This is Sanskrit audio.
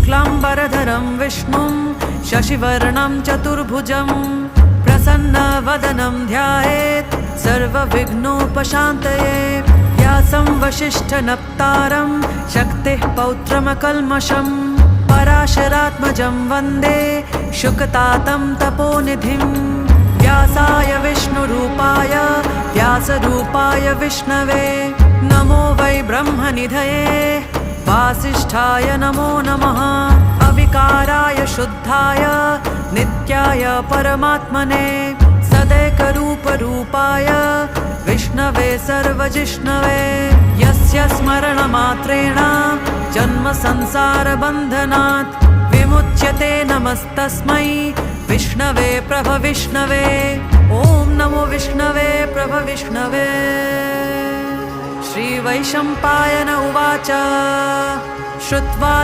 शुक्लाम्बरधरं विष्णुं शशिवर्णं चतुर्भुजं प्रसन्नवदनं ध्यायेत् सर्वविघ्नोपशान्तये। व्यासं वसिष्ठनप्तारं शक्तिः पौत्रमकल्मषं पराशरात्मजं वन्दे शुकतातं तपोनिधिं। व्यासाय विष्णुरूपाय व्यासरूपाय विष्णवे नमो वै ब्रह्मनिधये वासिष्ठाय नमो नमः। अविकाराय शुद्धाय नित्याय परमात्मने सदैकरूपरूपाय विष्णवे सर्वजिष्णवे। यस्य स्मरणमात्रेण जन्मसंसारबन्धनात् विमुच्यते नमस्तस्मै विष्णवे प्रभविष्णवे। ॐ नमो विष्णवे प्रभविष्णवे। श्रीवैशम्पायन उवाच श्रुत्वा